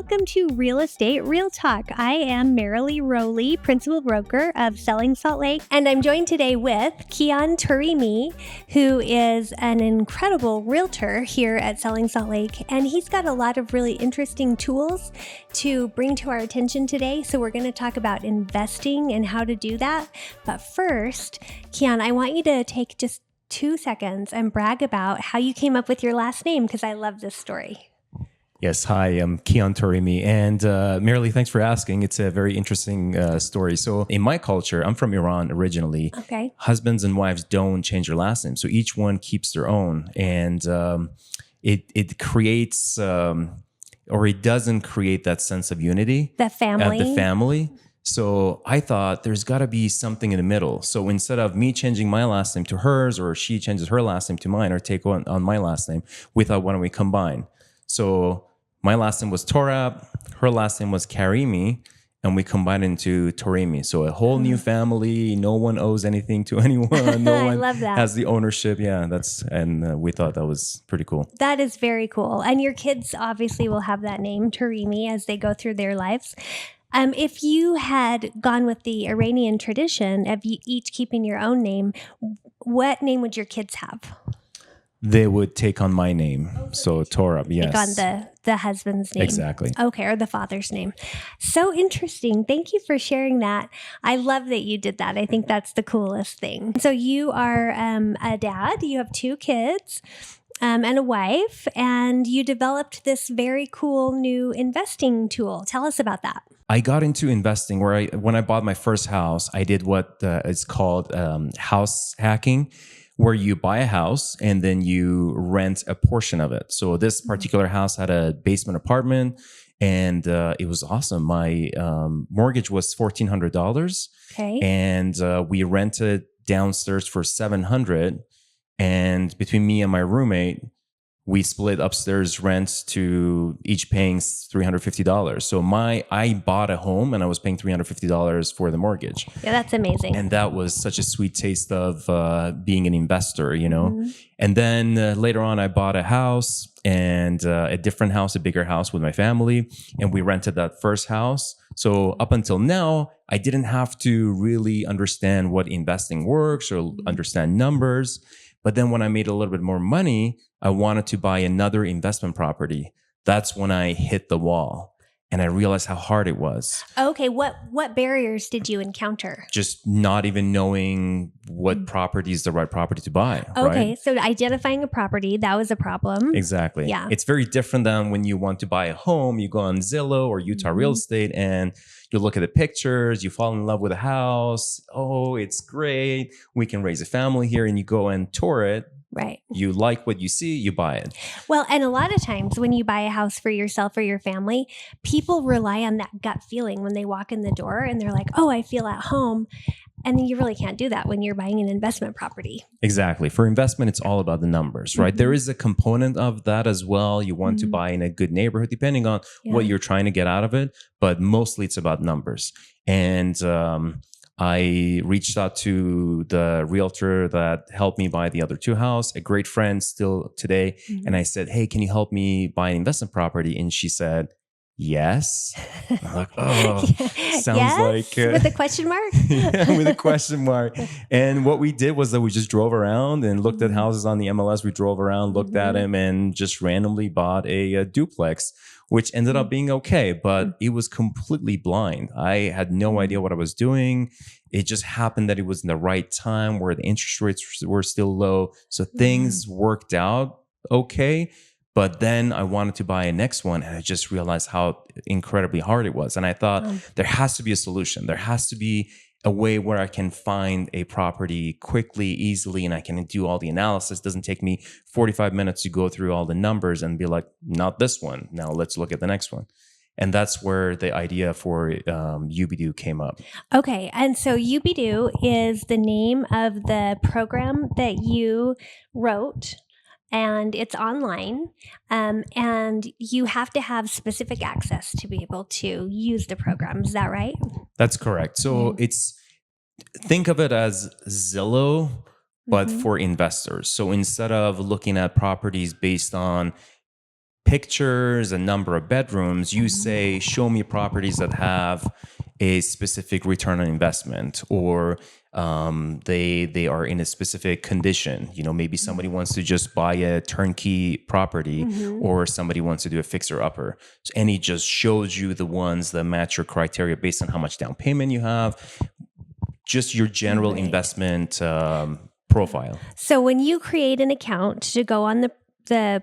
welcome to Real Estate Real Talk. I am Merilee, principal broker of Selling Salt Lake, and I'm joined today with Kian Torimi, who is an incredible realtor here at Selling Salt Lake, and he's got a lot of really interesting tools to bring to our attention today. So we're going to talk about investing and how to do that. But first, Kian, I want you to take just 2 seconds and brag about how you came up with your last name, because I love this story. Yes, hi, I'm Kian Torimi. And Merilee, thanks for asking. It's a very interesting story. So in my culture, I'm from Iran originally. Okay. Husbands and wives don't change their last name. So each one keeps their own. And it creates, or it doesn't create that sense of unity. The family. So I thought there's got to be something in the middle. So instead of me changing my last name to hers, or she changes her last name to mine, or take on my last name, we thought, why don't we combine? So my last name was Torab, her last name was Karimi, and we combined into Torimi. So a whole new family. No one owes anything to anyone. No one love that. has the ownership. Yeah, we thought that was pretty cool. That is very cool. And your kids obviously will have that name, Torimi, as they go through their lives. If you had gone with the Iranian tradition of you each keeping your own name, what name would your kids have? They would take on my name. So Torab, yes. Take on the husband's name. Exactly. Okay, or the father's name. So interesting. Thank you for sharing that. I love that you did that. I think that's the coolest thing. So you are a dad. You have 2 kids. And a wife, and you developed this very cool new investing tool. Tell us about that. I got into investing when I bought my first house, I did what is called house hacking, where you buy a house and then you rent a portion of it. So this particular house had a basement apartment, and it was awesome. My mortgage was $1,400. Okay. And we rented downstairs for $700. And between me and my roommate, we split upstairs rent to each paying $350. So I bought a home and I was paying $350 for the mortgage. Yeah, that's amazing. And that was such a sweet taste of being an investor, you know. Mm-hmm. And then later on, I bought a house, and a different house, a bigger house with my family, and we rented that first house. So up until now, I didn't have to really understand what investing works or understand numbers. But then when I made a little bit more money, I wanted to buy another investment property. That's when I hit the wall, and I realized how hard it was. Okay, what barriers did you encounter? Just not even knowing what property is the right property to buy. Okay, right? so identifying a property, that was a problem. Exactly. Yeah. It's very different than when you want to buy a home. You go on Zillow or Utah Real Estate, and you look at the pictures, you fall in love with a house. Oh, it's great. We can raise a family here, and you go and tour it. Right. You like what you see, you buy it. Well, and a lot of times when you buy a house for yourself or your family, people rely on that gut feeling when they walk in the door and they're like, oh, I feel at home. And you really can't do that when you're buying an investment property. Exactly. For investment, it's all about the numbers, right? Mm-hmm. There is a component of that as well. You want to buy in a good neighborhood, depending on what you're trying to get out of it. But mostly it's about numbers. And I reached out to the realtor that helped me buy the other 2 houses, a great friend still today. Mm-hmm. And I said, hey, can you help me buy an investment property? And she said, yes. And I'm like, oh, sounds yes? like... with a question mark? Yeah, with a question mark. And what we did was that we just drove around and looked at houses on the MLS. We drove around, looked at them, and just randomly bought a duplex, which ended up being okay, but it was completely blind. I had no idea what I was doing. It just happened that it was in the right time where the interest rates were still low. So things worked out okay. But then I wanted to buy a next one, and I just realized how incredibly hard it was. And I thought there has to be a solution. There has to be a way where I can find a property quickly, easily, and I can do all the analysis. It doesn't take me 45 minutes to go through all the numbers and be like, not this one. Now let's look at the next one. And that's where the idea for Yubedo came up. Okay. And so Yubedo is the name of the program that you wrote, and it's online. And you have to have specific access to be able to use the program. Is that right? That's correct. So think of it as Zillow, but for investors. So instead of looking at properties based on pictures, a number of bedrooms, you say, show me properties that have a specific return on investment, or they are in a specific condition. Maybe somebody wants to just buy a turnkey property, or somebody wants to do a fixer upper. And he just shows you the ones that match your criteria based on how much down payment you have, just your general investment profile. So when you create an account to go on the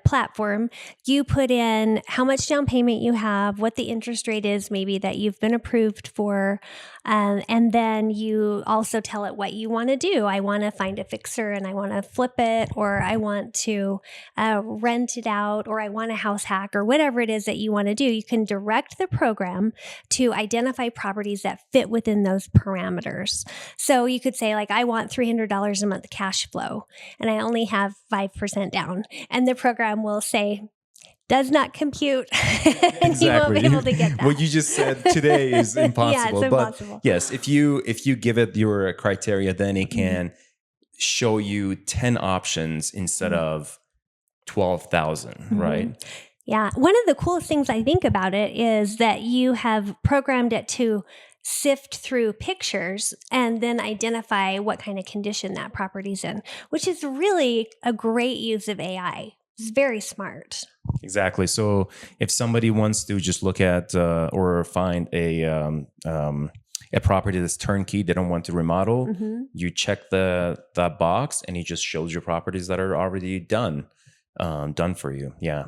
platform, you put in how much down payment you have, what the interest rate is maybe that you've been approved for, and then you also tell it what you want to do. I want to find a fixer and I want to flip it, or I want to rent it out, or I want a house hack, or whatever it is that you want to do. You can direct the program to identify properties that fit within those parameters. So you could say, like, I want $300 a month cash flow, and I only have 5% down. And the program will say, does not compute. And Exactly. you won't be able to get that. What you just said today is impossible. Yeah, it's impossible. But yes, if you give it your criteria, then it can show you 10 options instead of 12,000, right? Yeah. One of the coolest things I think about it is that you have programmed it to sift through pictures and then identify what kind of condition that property's in, which is really a great use of AI. It's very smart. Exactly. So if somebody wants to just look at or find a property that's turnkey, they don't want to remodel, you check that box and it just shows you properties that are already done for you. Yeah.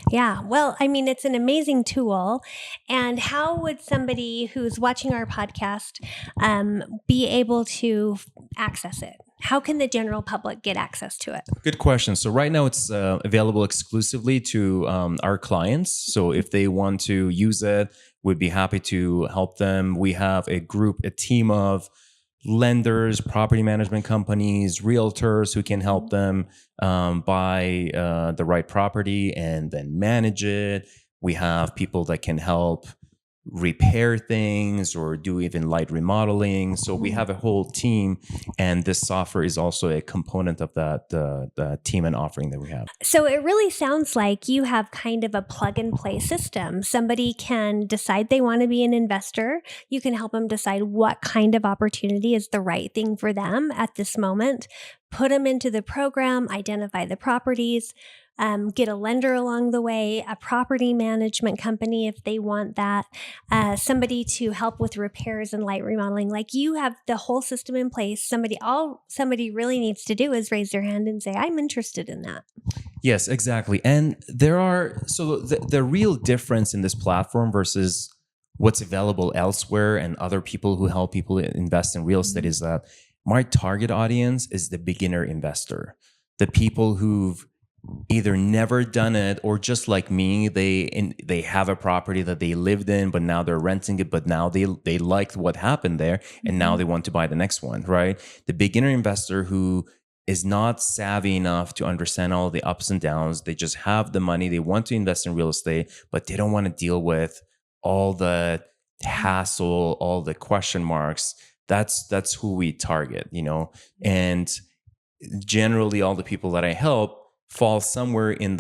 Yeah. Well, I mean, it's an amazing tool. And how would somebody who's watching our podcast be able to access it? How can the general public get access to it? Good question. So right now it's available exclusively to our clients. So if they want to use it, we'd be happy to help them. We have a team of lenders, property management companies, realtors who can help them buy the right property and then manage it. We have people that can help repair things or do even light remodeling. So we have a whole team, and this software is also a component of that the team and offering that we have. So it really sounds like you have kind of a plug and play system. Somebody can decide they want to be an investor. You can help them decide what kind of opportunity is the right thing for them at this moment. Put them into the program, identify the properties, get a lender along the way, a property management company if they want that, somebody to help with repairs and light remodeling. Like, you have the whole system in place. All somebody really needs to do is raise their hand and say, I'm interested in that. Yes, exactly. And the real difference in this platform versus what's available elsewhere and other people who help people invest in real estate is that my target audience is the beginner investor, the people who've either never done it, or just like me, they have a property that they lived in, but now they're renting it, but now they liked what happened there, and now they want to buy the next one, right? The beginner investor who is not savvy enough to understand all the ups and downs. They just have the money. They want to invest in real estate, but they don't want to deal with all the hassle, all the question marks. That's who we target, and generally all the people that I help fall somewhere in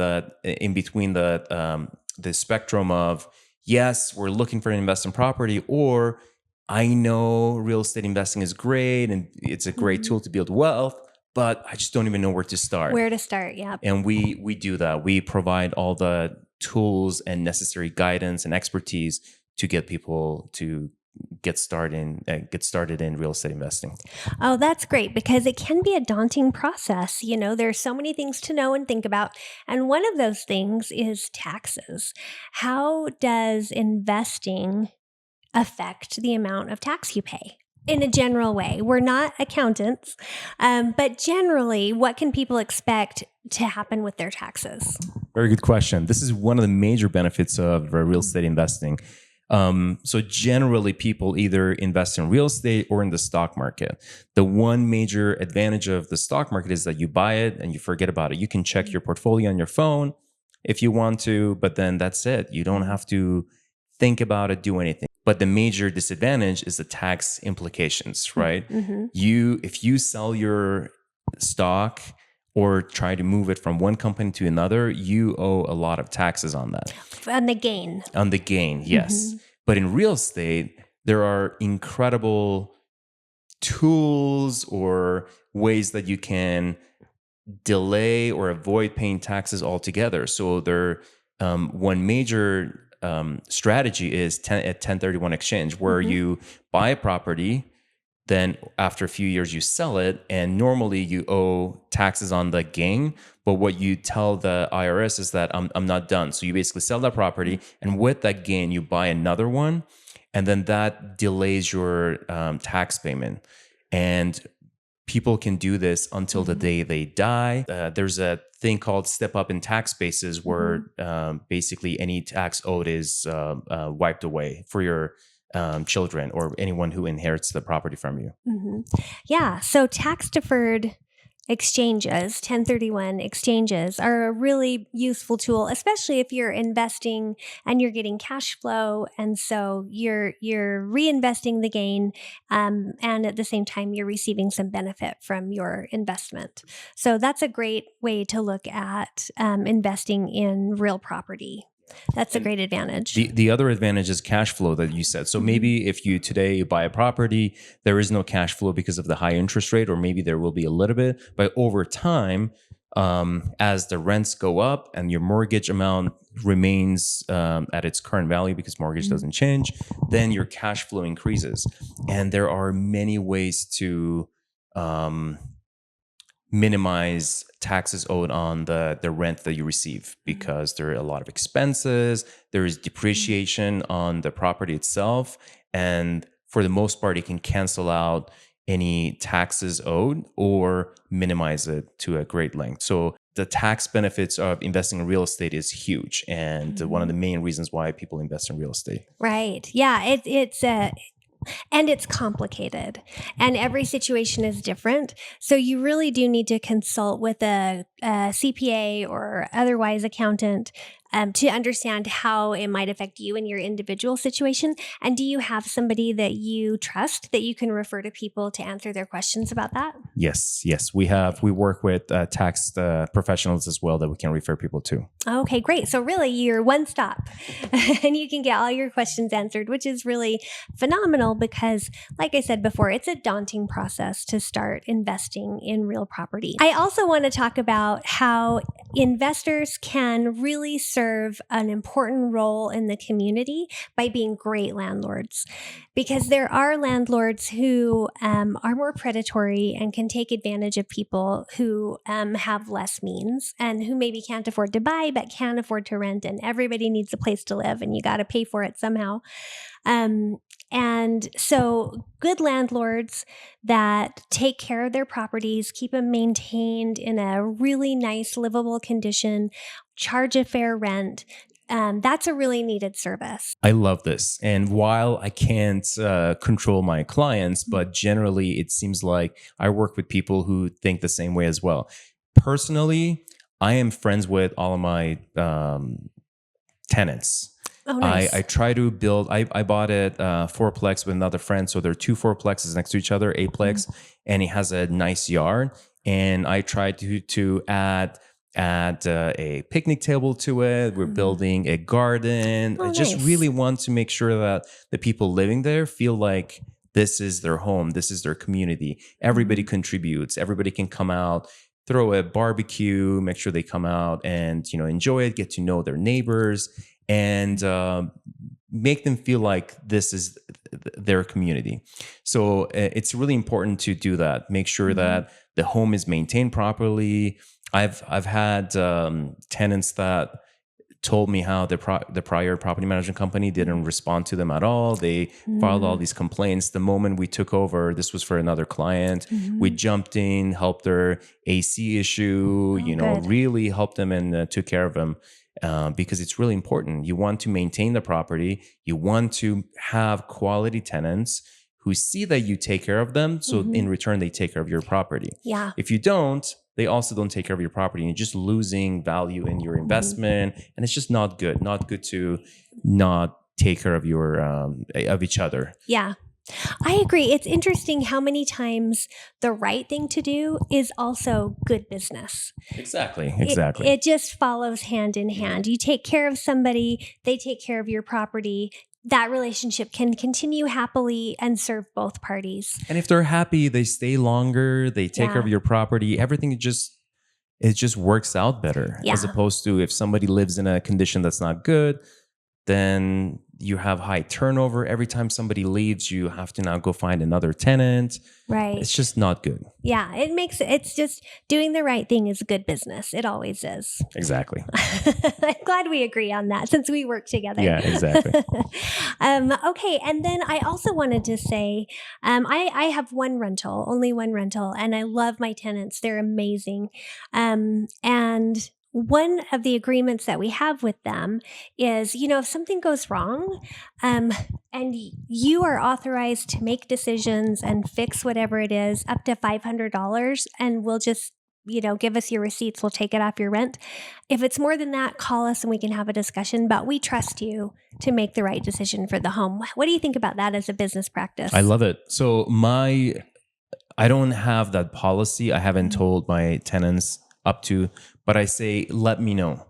between the spectrum of, yes, we're looking for an investment property, or I know real estate investing is great and it's a great tool to build wealth, but I just don't even know where to start. Yeah. And we do that. We provide all the tools and necessary guidance and expertise to get people to get started in real estate investing. Oh, that's great, because it can be a daunting process. There's so many things to know and think about. And one of those things is taxes. How does investing affect the amount of tax you pay? In a general way, we're not accountants, but generally, what can people expect to happen with their taxes? Very good question. This is one of the major benefits of real estate investing. So generally, people either invest in real estate or in the stock market. The one major advantage of the stock market is that you buy it and you forget about it. You can check your portfolio on your phone if you want to, but then that's it. You don't have to think about it, do anything. But the major disadvantage is the tax implications, right? If you sell your stock or try to move it from one company to another, you owe a lot of taxes on that. On the gain. On the gain, yes. But in real estate, there are incredible tools or ways that you can delay or avoid paying taxes altogether. So one major strategy is a 1031 exchange, where you buy a property, then after a few years you sell it, and normally you owe taxes on the gain. But what you tell the IRS is that I'm not done. So you basically sell that property, and with that gain you buy another one, and then that delays your tax payment. And people can do this until the day they die. There's a thing called step up in tax bases, where basically any tax owed is wiped away for your children or anyone who inherits the property from you. Yeah. So tax deferred exchanges, 1031 exchanges, are a really useful tool, especially if you're investing and you're getting cash flow. And so you're reinvesting the gain, and at the same time, you're receiving some benefit from your investment. So that's a great way to look at investing in real property. That's a great advantage. The other advantage is cash flow that you said. So maybe if you today buy a property, there is no cash flow because of the high interest rate, or maybe there will be a little bit. But over time, as the rents go up and your mortgage amount remains at its current value, because mortgage doesn't change, then your cash flow increases. And there are many ways to minimize taxes owed on the rent that you receive, because there are a lot of expenses. There is depreciation on the property itself. And for the most part, it can cancel out any taxes owed or minimize it to a great length. So the tax benefits of investing in real estate is huge. And one of the main reasons why people invest in real estate. Right. Yeah. And it's complicated, and every situation is different. So you really do need to consult with a CPA or otherwise accountant to understand how it might affect you in your individual situation. And do you have somebody that you trust that you can refer to people to answer their questions about that? Yes. We work with tax professionals as well that we can refer people to. Okay, great. So really you're one stop and you can get all your questions answered, which is really phenomenal because, like I said before, it's a daunting process to start investing in real property. I also want to talk about how investors can really serve an important role in the community by being great landlords, because there are landlords who are more predatory and can take advantage of people who have less means and who maybe can't afford to buy but can afford to rent, and everybody needs a place to live and you got to pay for it somehow. And so good landlords that take care of their properties, keep them maintained in a really nice, livable condition, charge a fair rent, that's a really needed service. I love this. And while I can't control my clients, but generally it seems like I work with people who think the same way as well. Personally, I am friends with all of my tenants. Oh, nice. I try to build, I bought it fourplex with another friend. So there are two fourplexes next to each other, eightplex, and it has a nice yard. And I tried to add a picnic table to it. We're building a garden. Oh, I just nice. really want to make sure that the people living there feel like this is their home. This is their community. Everybody contributes. Everybody can come out, throw a barbecue, make sure they come out and, enjoy it, get to know their neighbors, and make them feel like this is their community. So it's really important to do that. Make sure that the home is maintained properly. I've had tenants that told me how the prior property management company didn't respond to them at all. They filed all these complaints. The moment we took over, this was for another client, we jumped in, helped their AC issue, good. really helped them and took care of them. Because it's really important. You want to maintain the property. You want to have quality tenants who see that you take care of them. So in return, they take care of your property. Yeah. If you don't, they also don't take care of your property. And you're just losing value in your investment. And it's just not good. Not good to not take care of your of each other. Yeah. I agree. It's interesting how many times the right thing to do is also good business. Exactly. It just follows hand in hand. You take care of somebody, they take care of your property. That relationship can continue happily and serve both parties. And if they're happy, they stay longer, they take care of your property, everything it just works out better. As opposed to if somebody lives in a condition that's not good, then you have high turnover. Every time somebody leaves, you have to now go find another tenant. Right. It's just not good. Yeah, it's just doing the right thing is good business. It always is. Exactly. I'm glad we agree on that since we work together. Yeah, exactly. Okay. And then I also wanted to say, I have only one rental, and I love my tenants. They're amazing. And one of the agreements that we have with them is, if something goes wrong, and you are authorized to make decisions and fix whatever it is up to $500, and we'll just, give us your receipts. We'll take it off your rent. If it's more than that, call us and we can have a discussion, but we trust you to make the right decision for the home. What do you think about that as a business practice? I love it. So I don't have that policy. I haven't told my tenants but I say, let me know.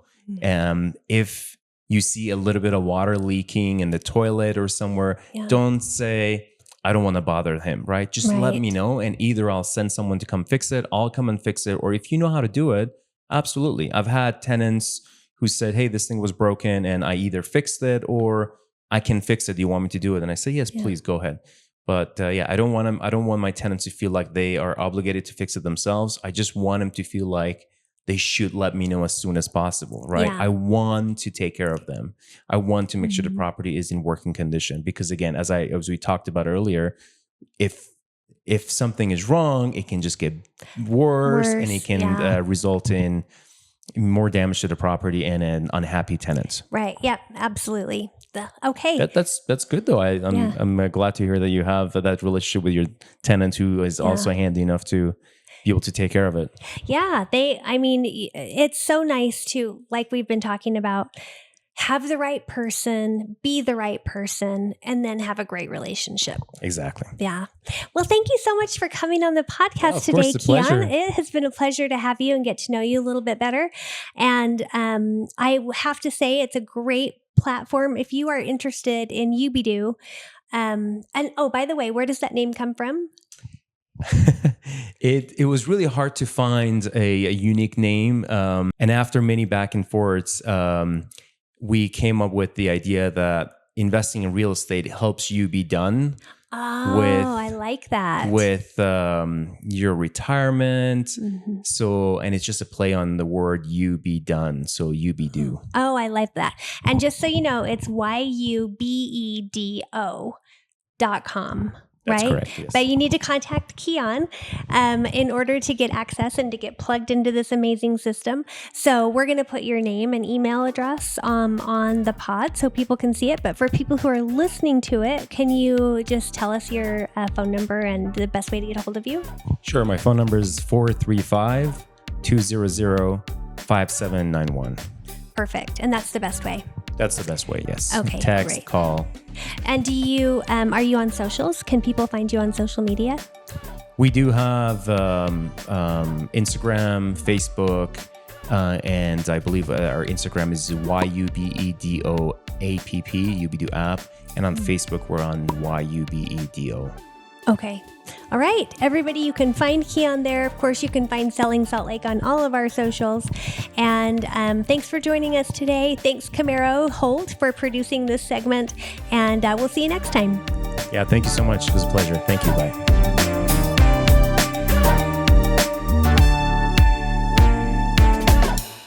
If you see a little bit of water leaking in the toilet or somewhere, don't say, I don't want to bother him, right? Just let me know. And either I'll send someone to come fix it, I'll come and fix it. Or if you know how to do it, absolutely. I've had tenants who said, hey, this thing was broken and I either fixed it or I can fix it. Do you want me to do it? And I say, yes, please go ahead. But I don't want my tenants to feel like they are obligated to fix it themselves. I just want them to feel like they should let me know as soon as possible, right? I want to take care of them. I want to make sure the property is in working condition because, again, as we talked about earlier, if something is wrong, it can just get worse and it can result in more damage to the property and an unhappy tenant. Right. Yep. Absolutely. Okay. That's good though. I'm glad to hear that you have that relationship with your tenant who is also handy enough to be able to take care of it. Yeah. It's so nice to, like we've been talking about, have the right person, be the right person, and then have a great relationship. Exactly. Yeah. Well, thank you so much for coming on the podcast today, Kian. It has been a pleasure to have you and get to know you a little bit better. And I have to say, it's a great platform if you are interested in Yubedo. And by the way, where does that name come from? It was really hard to find a unique name. And after many back and forths, we came up with the idea that investing in real estate helps you be done. I like that. With your retirement. And it's just a play on the word you be done. So Yubedo. Oh, I like that. And just so you know, it's Yubedo.com. That's right? correct, yes. But you need to contact Kian in order to get access and to get plugged into this amazing system. So we're going to put your name and email address on the pod so people can see it. But for people who are listening to it, can you just tell us your phone number and the best way to get a hold of you? Sure. My phone number is 435-200-5791. Perfect. And that's the best way. That's the best way, yes. Okay, text, great. Call. And are you on socials? Can people find you on social media? We do have Instagram, Facebook, and I believe our Instagram is YUBEDO APP, Yubedo app. And on Facebook, we're on YUBEDO. Okay. All right. Everybody, you can find Kian there. Of course, you can find Selling Salt Lake on all of our socials. And thanks for joining us today. Thanks, Camaro Holt, for producing this segment. And we'll see you next time. Yeah, thank you so much. It was a pleasure. Thank you. Bye.